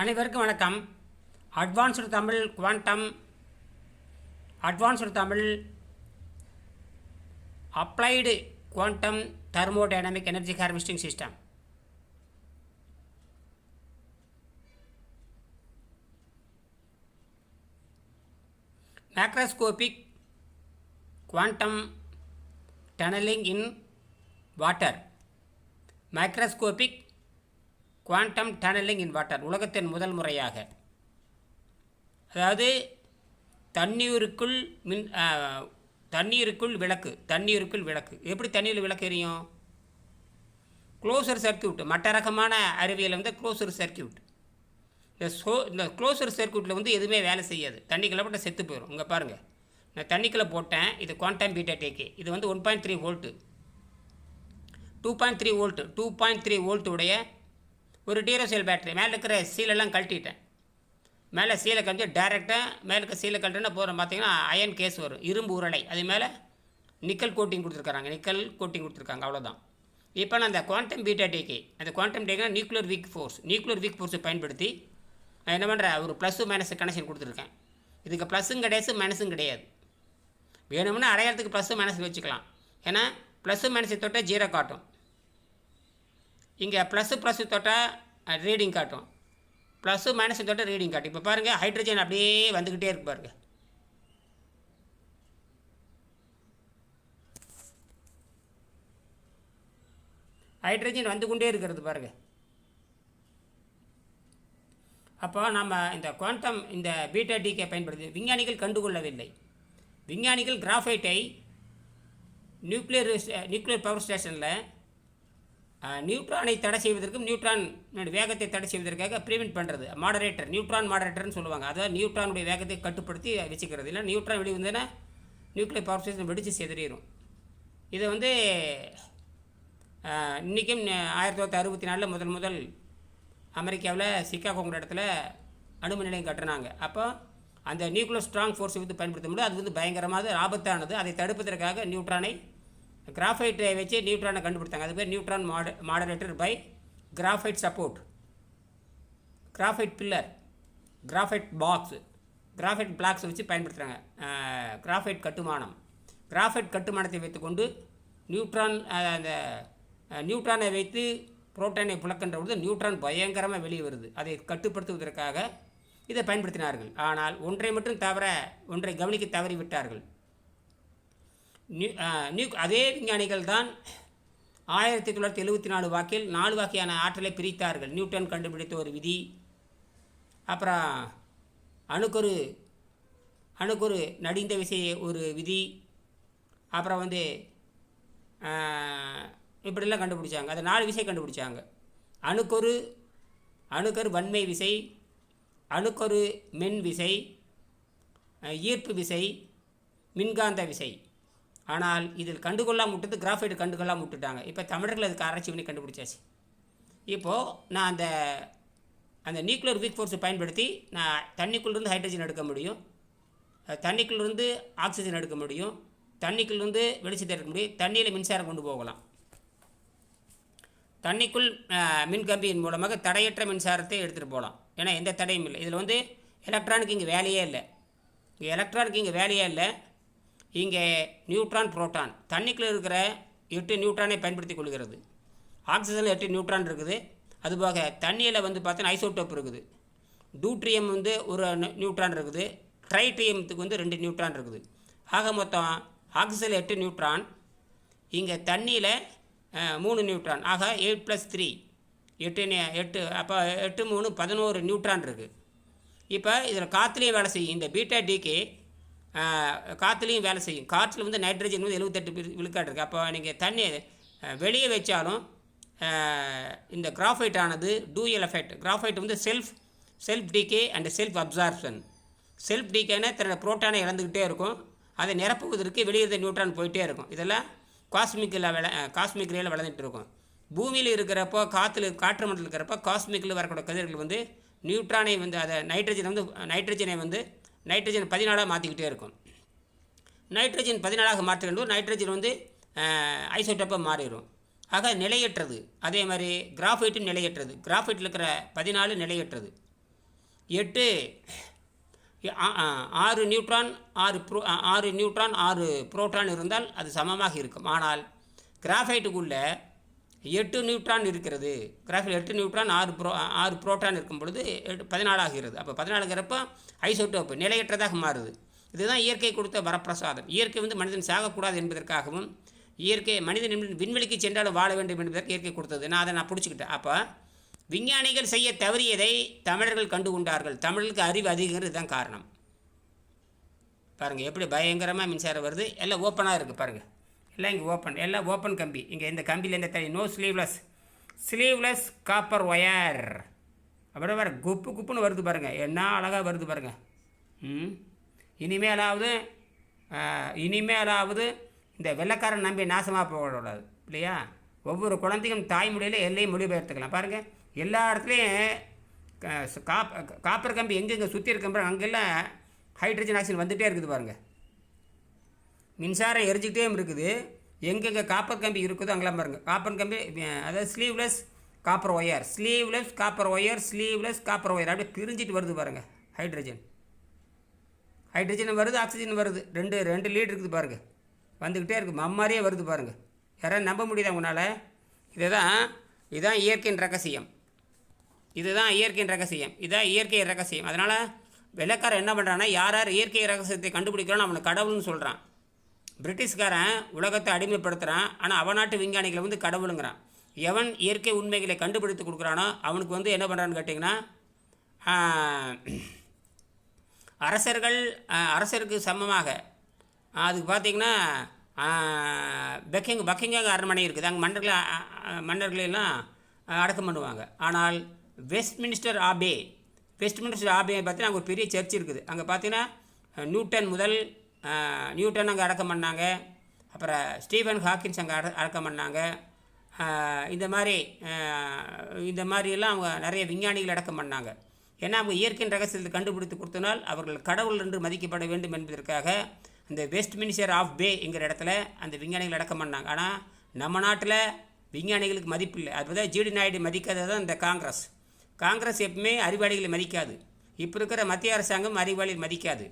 அனைவருக்கும் வணக்கம். Advanced Tamil quantum, advanced Tamil applied quantum thermodynamic energy harvesting system. Macroscopic quantum tunnelling in water. Microscopic quantum tunnelling in water உலகத்தின் முதல் முறையாக, அதாவது தண்ணீருக்குள் விளக்கு. எப்படி தண்ணீரில் விளக்கு எரியும்? Closure circuit. மற்ற ரகமான அறிவியல் க்ளோசர் சர்க்கியூட். இந்த க்ளோசர் சர்க்கியூட்டில் எதுவுமே வேலை செய்யாது. தண்ணிக்குள்ளே போட்டால் செத்து போயிடும். இங்கே பாருங்கள், நான் தண்ணிக்குள்ளே போட்டேன். இது குவாண்டம் பீட்டா டேக்கே. இது 1.3 வோல்ட்டு, 2.3 வோல்ட்டு, 2.3 வோல்ட்டு உடைய ஒரு டீரோசெல் பேட்டரி. மேலே இருக்கிற சீலெல்லாம் கழட்டிட்டேன். மேலே சீலை கழிச்சு டேரெக்டாக மேலே இருக்க சீலை கழட்டுன்னா போகிறோம். பார்த்தீங்கன்னா அயன் கேஸ் வரும், இரும்பு உருளை. அது மேலே நிக்கல் கோட்டிங் கொடுத்துருக்காங்க. அவ்வளோதான். இப்போ நான் அந்த குவாண்டம் பீட்டா டேக்கே, அந்த குவாண்டம் டேக்கா நியூக்ளியர் வீக் ஃபோர்ஸை பயன்படுத்தி நான் என்ன பண்ணுறேன், ஒரு ப்ளஸ்ஸு மைனஸ் கனெக்ஷன் கொடுத்துருக்கேன். இதுக்கு ப்ளஸ்ஸும் கிடையாது, மைனஸும் கிடையாது. வேணும்னா அடையாளத்துக்கு ப்ளஸ்ஸு மைனஸ் வச்சுக்கலாம். ஏன்னா ப்ளஸ்ஸு மைனஸை தொட்டால் 0 காட்டும். இங்கே ப்ளஸ்ஸு தொட்டால் ரீடிங் காட்டும், ப்ளஸ்ஸு மைனஸை தொட்டால் ரீடிங் காட்டும். இப்போ பாருங்கள், ஹைட்ரஜன் அப்படியே வந்துக்கிட்டே இருக்கு பாருங்கள். ஹைட்ரஜன் வந்து கொண்டே இருக்கிறது பாருங்கள். அப்போ நம்ம இந்த குவாண்டம், இந்த பீட்டா டீக்கை பயன்படுத்தி விஞ்ஞானிகள் கண்டுகொள்ளவில்லை. விஞ்ஞானிகள் கிராஃபைட்டை நியூக்ளியர் பவர் ஸ்டேஷனில் நியூட்ரானை தடை செய்வதற்கும் நியூட்ரான் வேகத்தை தடை செய்வதற்காக ப்ரிவென்ட் பண்ணுறது மாடரேட்டர், நியூட்ரான் மாடரேட்டர்னு சொல்லுவாங்க. அதாவது நியூட்ரானுடைய வேகத்தை கட்டுப்படுத்தி வச்சுக்கிறது. இல்லை நியூட்ரான் வெளியே வந்ததுன்னா நியூக்ளியர் பவர் ஸ்டேஷன் வெடித்து செதறிடும். இதை இன்றைக்கும் 1964 முதல் அமெரிக்காவில் சிக்காகோங்கிற இடத்துல அணுமின் நிலையம் கட்டுறாங்க. அப்போ அந்த நியூக்ளியர் ஸ்ட்ராங் ஃபோர்ஸை பயன்படுத்த முடியாது. அது பயங்கரமாக ஆபத்தானது. அதை தடுப்பதற்காக நியூட்ரானை கிராஃபைட்டை வச்சு நியூட்ரானை கண்டுபிடித்தாங்க. அது பேர் neutron moderator by graphite support, graphite pillar, graphite blocks வச்சு பயன்படுத்துகிறாங்க. கிராஃபைட் கட்டுமானத்தை வைத்துக்கொண்டு அந்த நியூட்ரானை வைத்து புரோட்டானை புழக்கின்ற பொழுது நியூட்ரான் பயங்கரமாக வெளியே வருது. அதை கட்டுப்படுத்துவதற்காக இதை பயன்படுத்தினார்கள். ஆனால் ஒன்றை கவனிக்க தவறிவிட்டார்கள். அதே விஞ்ஞானிகள் தான் 1974 வாக்கில் 4 வகையான ஆற்றலை பிரித்தார்கள். நியூட்டன் கண்டுபிடித்த ஒரு விதி, அப்புறம் அணுக்கொரு நடிந்த விசை ஒரு விதி, அப்புறம் இப்படிலாம் கண்டுபிடிச்சாங்க. அதை 4 விசை கண்டுபிடிச்சாங்க. அணுக்கரு வன்மை விசை, அணுக்கரு மென் விசை, ஈர்ப்பு விசை, மின்காந்த விசை. ஆனால் இதில் கண்டுகொள்ளாமல் விட்டது கிராஃபைட் கண்டுகொள்ளாமல் விட்டுட்டாங்க. இப்போ தமிழர்கள் அதுக்கு ஆராய்ச்சி பண்ணி கண்டுபிடிச்சாச்சு. இப்போது நான் அந்த நியூக்ளியர் வீக் ஃபோர்ஸை பயன்படுத்தி நான் தண்ணிக்குள்ளேருந்து ஹைட்ரஜன் எடுக்க முடியும், தண்ணிக்குள்ளேருந்து ஆக்சிஜன் எடுக்க முடியும், தண்ணிக்குள்ளேருந்து வெளிச்சத்தை எடுக்க முடியும், தண்ணியில் மின்சாரம் கொண்டு போகலாம். தண்ணிக்குள் மின்கம்பியின் மூலமாக தடையற்ற மின்சாரத்தை எடுத்துகிட்டு போகலாம். ஏன்னா எந்த தடையும் இல்லை. இதில் எலக்ட்ரானுக்கு இங்கே வேலையே இல்லை. இங்கே நியூட்ரான், புரோட்டான், தண்ணிக்குள்ளே இருக்கிற 8 நியூட்ரானை பயன்படுத்தி கொள்கிறது. ஆக்சிஜனில் 8 நியூட்ரான் இருக்குது. அதுபோக தண்ணியில் பார்த்தீங்கன்னா ஐசோடோப் இருக்குது. டூட்ரியம் ஒரு நியூட்ரான் இருக்குது. ட்ரைட்ரியத்துக்கு 2 நியூட்ரான் இருக்குது. ஆக மொத்தம் ஆக்சிஜனில் 8 நியூட்ரான், இங்கே தண்ணியில் 3 நியூட்ரான். ஆக 8 + 3 8. அப்போ 8 3 11 நியூட்ரான் இருக்குது. இப்போ இதில் காற்றுலேயும் வேலை செய்யும். இந்த பீட்டா டீக்கே காற்றுலேயும் வேலை செய்யும். காற்றில் நைட்ரஜன் 78 விழுக்காடு இருக்குது. அப்போ நீங்கள் தண்ணி வெளியே வச்சாலும் இந்த கிராஃபைட் ஆனது dual effect. Graphite self decay and self absorption. Self டீக்கேன்னா தன்னோட புரோட்டானை இழந்துக்கிட்டே இருக்கும். அதை நிரப்புவதற்கு வெளியே நியூட்ரான் போயிட்டே இருக்கும். இதெல்லாம் காஸ்மிக் ரேயில் வளர்ந்துட்டு இருக்கும். பூமியில் இருக்கிறப்போ காற்று மண்டலத்தில் இருக்கிறப்போ காஸ்மிக்கில் வரக்கூடிய கதிர்கள் நியூட்ரானை அதை நைட்ரஜனை 14 மாற்றிக்கிட்டே இருக்கும். நைட்ரஜன் 14 மாற்றுகின்ற நைட்ரஜன் ஐசோடோப்பாக மாறிடும். ஆக நிலையற்றது. அதே மாதிரி கிராஃபைட்டும் நிலையற்றது. கிராஃபைட்டில் இருக்கிற 14 நிலையற்றது. 8 6 நியூட்ரான் 6 புரோட்டான் இருந்தால் அது சமமாக இருக்கும். ஆனால் கிராஃபைட்டுக்குள்ளே 8 நியூட்ரான் இருக்கிறது. கிராஃபைட் 8 நியூட்ரான் 6 புரோட்டான் இருக்கும் பொழுது 14 ஆகிறது. அப்போ 14ங்கிறப்போ ஐசோட்டோப்பு நிலையற்றதாக மாறுது. இதுதான் இயற்கை கொடுத்த வரப்பிரசாதம். இயற்கை மனிதன் சாகக்கூடாது என்பதற்காகவும் இயற்கை மனிதன் விண்வெளிக்கு சென்றாலும் வாழ வேண்டும் என்பதற்கு இயற்கை கொடுத்தது. அதை பிடிச்சிக்கிட்டேன். அப்போ விஞ்ஞானிகள் செய்ய தவறியதை தமிழர்கள் கண்டு கொண்டார்கள். தமிழர்களுக்கு அறிவு அதிகங்கிறது இதுதான் காரணம். பாருங்கள் எப்படி பயங்கரமாக மின்சாரம் வருது. எல்லாம் ஓப்பனாக இருக்குது பாருங்கள். எல்லாம் இங்கே எல்லாம் ஓப்பன் கம்பி. இங்கே இந்த கம்பியில் இந்த நோ ஸ்லீவ்லெஸ் காப்பர் ஒயர். அப்புறம் வேறு குப்புன்னு வருது பாருங்கள். என்ன அழகாக வருது பாருங்கள். இனிமேலாவது இந்த வெள்ளைக்காரன் நம்பி நாசமாக போகக்கூடாது இல்லையா? ஒவ்வொரு குழந்தையும் தாய்மொழியில் எல்லையும் மொழிபெயர்த்துக்கலாம். பாருங்கள் எல்லா இடத்துலையும் காப்பர் கம்பி எங்கெங்கே சுற்றி இருக்க அங்கெல்லாம் ஹைட்ரஜன் ஆக்சைடு வந்துகிட்டே இருக்குது பாருங்கள். மின்சாரம் எரிஞ்சிக்கிட்டே இருக்குது. எங்கெங்கே காப்பர் கம்பி இருக்குதோ அங்கெல்லாம் பாருங்கள். காப்பர் கம்பி அதாவது ஸ்லீவ்லெஸ் காப்பர் ஒயர் அப்படியே பிரிஞ்சிட்டு வருது பாருங்கள். ஹைட்ரஜன் வருது, ஆக்சிஜன் வருது. ரெண்டு லீட் இருக்குது பாருங்கள். வந்துக்கிட்டே இருக்குது. மம்மாரியே வருது பாருங்கள். யாராவது நம்ப முடியுதா உங்களால்? இதுதான் இயற்கையின் ரகசியம். இதுதான் இயற்கை ரகசியம். அதனால் வெள்ளைக்காரன் என்ன பண்ணுறான்னா, யார் இயற்கை ரகசியத்தை கண்டுபிடிக்கிறான்னு அவனை கடவுள்னு சொல்கிறான். பிரிட்டிஷ்காரன் உலகத்தை அடிமைப்படுத்துகிறான். ஆனால் அவன் நாட்டு விஞ்ஞானிகளை கடவுளுங்கிறான். எவன் இயற்கை உண்மைகளை கண்டுபிடித்து கொடுக்குறானோ அவனுக்கு என்ன பண்ணுறான்னு கேட்டிங்கன்னா, அரசருக்கு சமமாக அதுக்கு பார்த்திங்கன்னா பக்கிங்காம் அரண்மனை இருக்குது. அங்கே மன்னர்களெல்லாம் அடக்கம் பண்ணுவாங்க. ஆனால் வெஸ்ட்மினிஸ்டர் ஆபே பார்த்தீங்கன்னா அங்கே ஒரு பெரிய சர்ச் இருக்குது. அங்கே பார்த்தீங்கன்னா நியூட்டன் அங்கே அடக்கம் பண்ணாங்க. அப்புறம் ஸ்டீஃபன் ஹாக்கின்ஸ் அங்கே அடக்கம் பண்ணாங்க. இந்த மாதிரியெல்லாம் அவங்க நிறைய விஞ்ஞானிகள் அடக்கம் பண்ணாங்க. ஏன்னா அவங்க இயற்கையின் ரகசியத்தை கண்டுபிடித்து கொடுத்தனால் அவர்கள் கடவுள் என்று மதிக்கப்பட வேண்டும் என்பதற்காக இந்த வெஸ்ட்மினிஸ்டர் ஆஃப் பே என்கிற இடத்துல அந்த விஞ்ஞானிகள் அடக்கம் பண்ணாங்க. ஆனால் நம்ம நாட்டில் விஞ்ஞானிகளுக்கு மதிப்பு இல்லை. அதுதான் ஜிடி நாயுடு மதிக்காதது தான் இந்த காங்கிரஸ் எப்பவுமே அறிவாளிகளை மதிக்காது. இப்போ இருக்கிற மத்திய அரசாங்கம் அறிவாளிகள் மதிக்காது.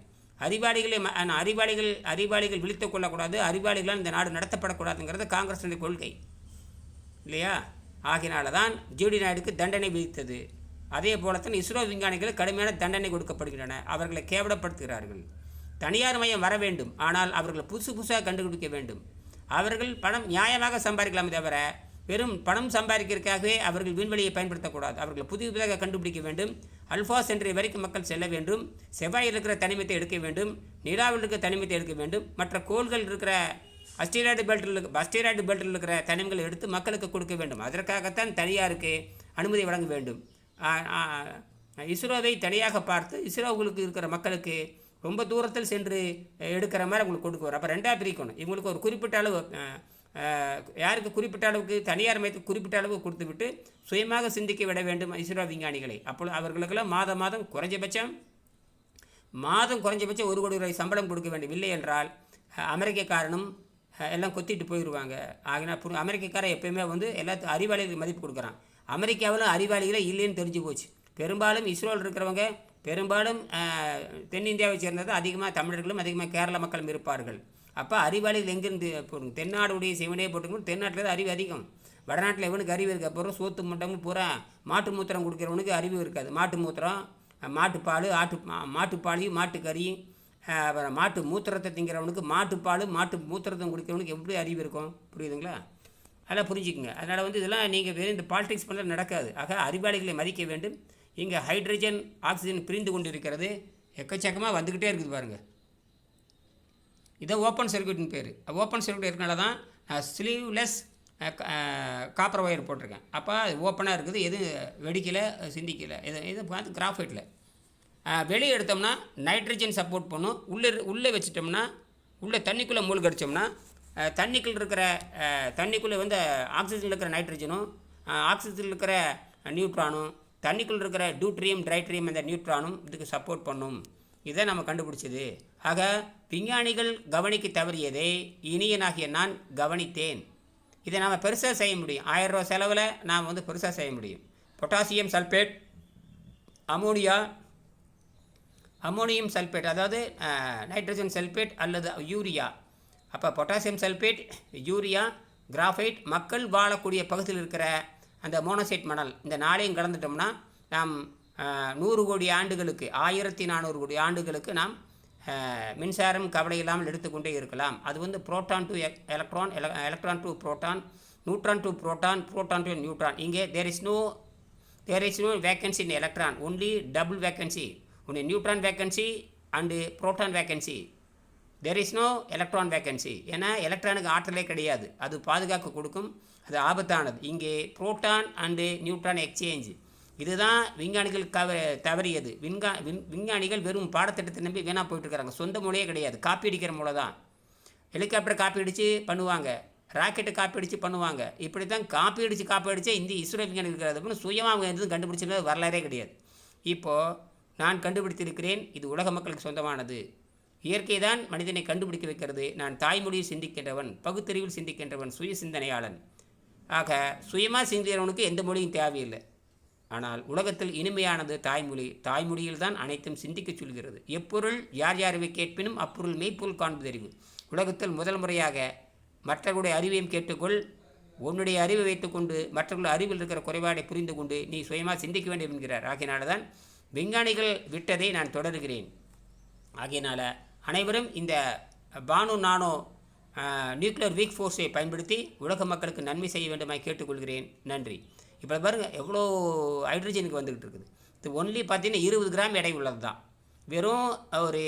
அறிவாளிகள் விழித்து கொள்ளக்கூடாது. அறிவாளிகளால் இந்த நாடு நடத்தப்படக்கூடாதுங்கிறது காங்கிரஸுடைய கொள்கை இல்லையா? ஆகினால தான் ஜிடி நாயுடுக்கு தண்டனை விதித்தது. அதே போலத்தான் இஸ்ரோ விஞ்ஞானிகளுக்கு கடுமையான தண்டனை கொடுக்கப்படுகின்றன. அவர்களை கேவலப்படுத்துகிறார்கள். தனியார் மையம் வர வேண்டும். ஆனால் அவர்களை புதுசாக கண்டுபிடிக்க வேண்டும். அவர்கள் பணம் நியாயமாக சம்பாதிக்கலாமே தவிர வெறும் பணம் சம்பாதிக்கிறதுக்காகவே அவர்கள் விண்வெளியை பயன்படுத்தக்கூடாது. அவர்கள் புதிதாக கண்டுபிடிக்க வேண்டும். அல்ஃபா சென்ட்ரி வரைக்கும் மக்கள் செல்ல வேண்டும். செவ்வாயில் இருக்கிற தனிமத்தை எடுக்க வேண்டும். நிலாவில் இருக்கிற தனிமத்தை எடுக்க வேண்டும். மற்ற கோள்கள் இருக்கிற அஸ்டீராய்டு பெல்ட்டில் இருக்கிற தனிமங்களை எடுத்து மக்களுக்கு கொடுக்க வேண்டும். அதற்காகத்தான் தனியாருக்கு அனுமதி வழங்க வேண்டும். இஸ்ரோவை தனியாக பார்த்து இஸ்ரோவுக்கு இருக்கிற மக்களுக்கு ரொம்ப தூரத்தில் சென்று எடுக்கிற மாதிரி அவங்களுக்கு கொடுக்குவார். அப்போ ரெண்டாக பிரிக்கணும். இவங்களுக்கு ஒரு குறிப்பிட்ட அளவு, யாருக்கு குறிப்பிட்ட அளவுக்கு, தனியார் மையத்துக்கு குறிப்பிட்ட அளவு கொடுத்து விட்டு சுயமாக சிந்திக்க விட வேண்டும் இஸ்ரோ விஞ்ஞானிகளை. அப்பொழுது அவர்களுக்கெல்லாம் மாதம் குறைஞ்சபட்சம் 1 கோடி ரூபாய் சம்பளம் கொடுக்க வேண்டும். இல்லை என்றால் அமெரிக்கக்காரனும் எல்லாம் கொத்திட்டு போயிடுவாங்க. ஆகினா அமெரிக்கக்காரன் எப்போயுமே எல்லாத்துக்கும் அறிவாளிகளுக்கு மதிப்பு கொடுக்குறான். அமெரிக்காவில் அறிவாளிகளே இல்லைன்னு தெரிஞ்சு போச்சு. பெரும்பாலும் இஸ்ரோவில் இருக்கிறவங்க பெரும்பாலும் தென்னிந்தியாவை சேர்ந்தது அதிகமாக தமிழர்களும் அதிகமாக கேரள மக்களும் இருப்பார்கள். அப்போ அறிவாளிகள் எங்கேருந்து போடுங்க? தென்னாடுடைய சிவனே போட்டுக்கணும். தென்னாட்டில் தான் அறிவு அதிகம். வடநாட்டில் எவனுக்கு அறிவு இருக்க அப்புறம் சோத்து மட்டமும் பூரா மாட்டு மூத்திரம் கொடுக்குறவனுக்கு அறிவு இருக்காது. மாட்டு மூத்திரம், மாட்டுப்பால், மாட்டுப்பாலையும் மாட்டுக்கறி, அப்புறம் மாட்டு மூத்திரத்தை திங்கிறவனுக்கு மாட்டுப்பால் மாட்டு மூத்திரத்தை குடிக்கிறவனுக்கு எப்படி அறிவு இருக்கும்? புரியுதுங்களா? அதெல்லாம் புரிஞ்சுக்குங்க. அதனால் இதெல்லாம் நீங்கள் வேறு இந்த பாலிடிக்ஸ் பண்ணுறது நடக்காது. ஆக அறிவாளிகளை மதிக்க வேண்டும். இங்கே ஹைட்ரஜன் ஆக்சிஜன் பிரிந்து கொண்டு இருக்கிறது. எக்கச்சக்கமாக வந்துக்கிட்டே இருக்குது பாருங்கள். இதை ஓப்பன் சர்க்யூட்னு பேர். ஓப்பன் சர்க்யூட் இருக்கனால தான் நான் ஸ்லீவ்லெஸ் காப்பர் ஒயர் போட்டிருக்கேன். அப்போ அது ஓப்பனாக இருக்குது. எதுவும் வெடிக்கலை, சிந்திக்கலை. இது பார்த்து கிராஃபைட்டில் வெளியே எடுத்தோம்னா நைட்ரஜன் சப்போர்ட் பண்ணும். உள்ளே வச்சிட்டோம்னா உள்ளே தண்ணிக்குள்ளே மூழ்கடிச்சோம்னா தண்ணிக்குள்ளே ஆக்சிஜனில் இருக்கிற நைட்ரஜனும் ஆக்சிஜனில் இருக்கிற நியூட்ரானும் தண்ணிக்குள்ளே இருக்கிற டியூட்ரியம் ட்ரைட்ரியம் அந்த நியூட்ரானும் இதுக்கு சப்போர்ட் பண்ணும். இதை நம்ம கண்டுபிடிச்சது. ஆக விஞ்ஞானிகள் கவனிக்க தவறியதை இனியனாகிய நான் கவனித்தேன். இதை நாம் பெருசாக செய்ய முடியும். 1000 ரூபா செலவில் நாம் பெருசாக செய்ய முடியும். Potassium sulphate, ammonia, ammonium sulphate, அதாவது நைட்ரஜன் சல்ஃபேட் அல்லது யூரியா. அப்போ பொட்டாசியம் சல்ஃபேட், யூரியா, கிராஃபைட், மக்கள் வாழக்கூடிய பகுதியில் இருக்கிற அந்த மோனோசைட் மணல், இந்த நாளையும் கலந்துட்டோம்னா நாம் 100 கோடி ஆண்டுகளுக்கு 1400 கோடி ஆண்டுகளுக்கு நாம் மின்சாரம் கவலை இல்லாமல் எடுத்துக்கொண்டே இருக்கலாம். அது வந்து proton to electron, electron to proton, neutron to proton, proton to neutron. இங்கே there is no vacancy in electron, only double vacancy, ஒன்று neutron vacancy and proton vacancy. There is no electron vacancy. ஏன்னா எலக்ட்ரானுக்கு ஆற்றலே கிடையாது, அது பாதுகாக்க கொடுக்கும், அது ஆபத்தானது. இங்கே புரோட்டான் அண்டு நியூட்ரான் எக்ஸ்சேஞ்ச், இதுதான் விஞ்ஞானிகள் தவறியது. விஞ்ஞானிகள் வெறும் பாடத்திட்டத்தை நம்பி வீணாக போயிட்டுருக்காங்க. சொந்த மொழியே கிடையாது, காப்பி அடிக்கிற மூளை தான். ஹெலிகாப்டர் காப்பி அடித்து பண்ணுவாங்க, ராக்கெட்டை காப்பி அடித்து பண்ணுவாங்க. இப்படி தான் காப்பி அடித்தே இந்திய இஸ்ரோ விஞ்ஞானி இருக்கிறது அப்படின்னு சுயமாக அவங்க எதுவும் கண்டுபிடிச்சிருந்தது வரலாறே கிடையாது. இப்போது நான் கண்டுபிடித்திருக்கிறேன், இது உலக மக்களுக்கு சொந்தமானது. இயற்கை தான் மனிதனை கண்டுபிடிக்க வைக்கிறது. நான் தாய்மொழியில் சிந்திக்கின்றவன், பகுத்தறிவில் சிந்திக்கின்றவன், சுய சிந்தனையாளன். ஆக சுயமாக சிந்திக்கிறவனுக்கு எந்த மொழியும் தேவையில்லை. ஆனால் உலகத்தில் இனிமையானது தாய்மொழி. தாய்மொழியில் தான் அனைத்தும் சிந்திக்க சொல்கிறது. எப்பொருள் யார் யாரை கேட்பினும் அப்பொருள் மெய்ப்பொருள் காண்பதறிவு. உலகத்தில் முதல் முறையாக மற்றவர்களுடைய அறிவையும் கேட்டுக்கொள், உன்னுடைய அறிவை வைத்துக்கொண்டு மற்றவர்களுடைய அறிவில் இருக்கிற குறைபாடை புரிந்து கொண்டு நீ சுயமாக சிந்திக்க வேண்டும் என்கிறார். ஆகையினால தான் விஞ்ஞானிகள் விட்டதை நான் தொடர்கிறேன். ஆகையினால் அனைவரும் இந்த பானு நானோ நியூக்ளியர் வீக் ஃபோர்ஸை பயன்படுத்தி உலக மக்களுக்கு நன்மை செய்ய வேண்டுமாய் கேட்டுக்கொள்கிறேன். நன்றி. இப்போ பாருங்கள் எவ்வளோ ஹைட்ரஜனுக்கு வந்துக்கிட்டு இருக்குது. இது ஒன்லி பார்த்தீங்கன்னா 20 கிராம் எடை உள்ளது தான். வெறும் ஒரு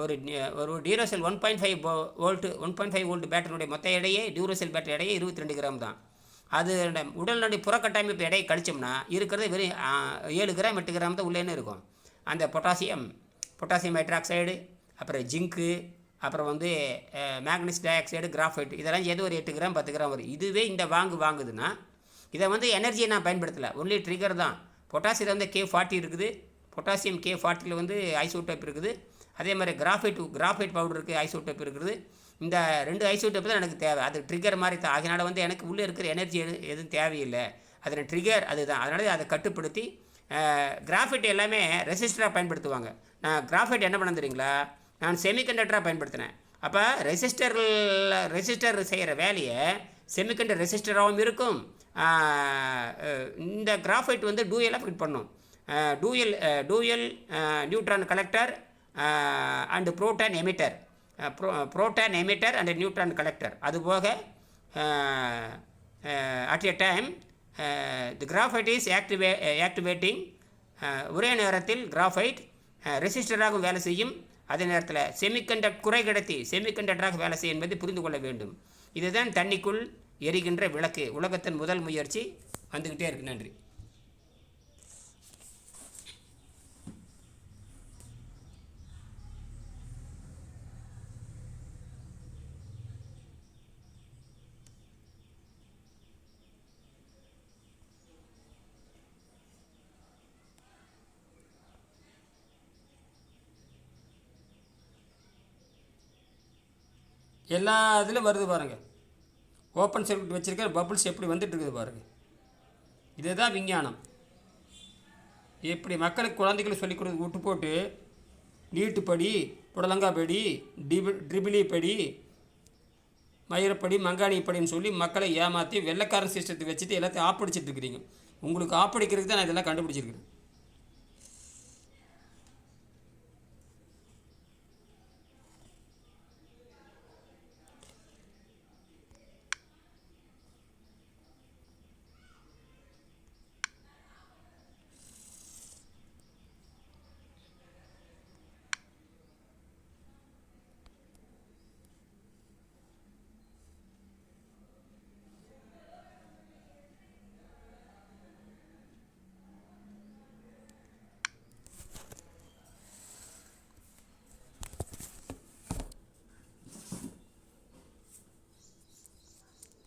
ஒரு ஒரு டியூரோசெல் 1.5 வோல்ட் பேட்டரியுடைய மொத்த எடையே, டியூரோசெல் பேட்டரி எடையே 22 கிராம் தான். அது உடலுடைய புறக்கட்டமைப்பு எடையை கழிச்சோம்னா இருக்கிறது வெறும் 7 கிராம் 8 கிராம் தான் உள்ளேன்னு இருக்கும். அந்த பொட்டாசியம் ஹைட்ராக்சைடு, அப்புறம் ஜிங்க்கு, அப்புறம் வந்து மேக்னீசியம் டை ஆக்சைடு, கிராஃபைட், இதெல்லாம் ஏதோ ஒரு 8 கிராம் 10 கிராம் வரும். இதுவே இந்த வாங்குதுன்னா இதை வந்து எனர்ஜியை நான் பயன்படுத்தலை, ஒன்லி ட்ரிகர் தான். பொட்டாசியம் வந்து K40 இருக்குது, பொட்டாசியம் K40 வந்து ஐசோடோப் இருக்குது. அதே மாதிரி கிராஃபைட் பவுடருக்கு ஐசோடோப் இருக்குது. இந்த 2 ஐசோடோப் தான் எனக்கு தேவை, அது ட்ரிகர் மாதிரி தான். அதனால் வந்து எனக்கு உள்ளே இருக்கிற எனர்ஜி எதுவும் தேவையில்லை, அதில் ட்ரிகர் அதுதான். அதனால் அதை கட்டுப்படுத்தி கிராஃபைட் எல்லாமே ரெசிஸ்டராக பயன்படுத்துவாங்க. நான் கிராஃபைட் என்ன பண்ண தெரியுங்களா, நான் செமிகண்டக்டராக பயன்படுத்தினேன். அப்போ ரெசிஸ்டர் செய்கிற வேலையை செமிகண்டக்டர் ரெசிஸ்டராகவும் இருக்கும். இந்த கிராஃபைட் வந்து டூயலாக ஃபிட் பண்ணும். Dual neutron collector and proton emitter and neutron collector. அதுபோக at a time the graphite is activating. ஒரே நேரத்தில் கிராஃபைட் ரெசிஸ்டராகவும் வேலை செய்யும், அதே நேரத்தில் செமிகண்டக்டராக வேலை செய்யும் என்பதை புரிந்து கொள்ள வேண்டும். இதுதான் தண்ணிக்குள் எரிகின்ற விளக்கு. உலகத்தின் முதல் முயற்சி வந்துக்கிட்டே இருக்கு. நன்றி. எல்லா இதிலும் வருது பாருங்கள். ஓப்பன் சர்க்யூட் வச்சுருக்க பபுள்ஸ் எப்படி வந்துட்டு இருக்குது பாருங்கள். இதுதான் விஞ்ஞானம். எப்படி மக்களுக்கு குழந்தைகளுக்கு சொல்லிக் கொடுத்து விட்டு போட்டு நீட்டு படி, புடலங்கா படி, ட்ரிபிளி படி, மயிரப்படி, மங்காணி படின்னு சொல்லி மக்களை ஏமாற்றி வெள்ளைக்காரன் சிஸ்டத்தை வச்சுட்டு எல்லாத்தையும் ஆப்படிச்சிட்டு இருக்கிறீங்க. உங்களுக்கு ஆப்படிக்கிறதுக்கு தான் நான் இதெல்லாம் கண்டுபிடிச்சிருக்கிறேன்.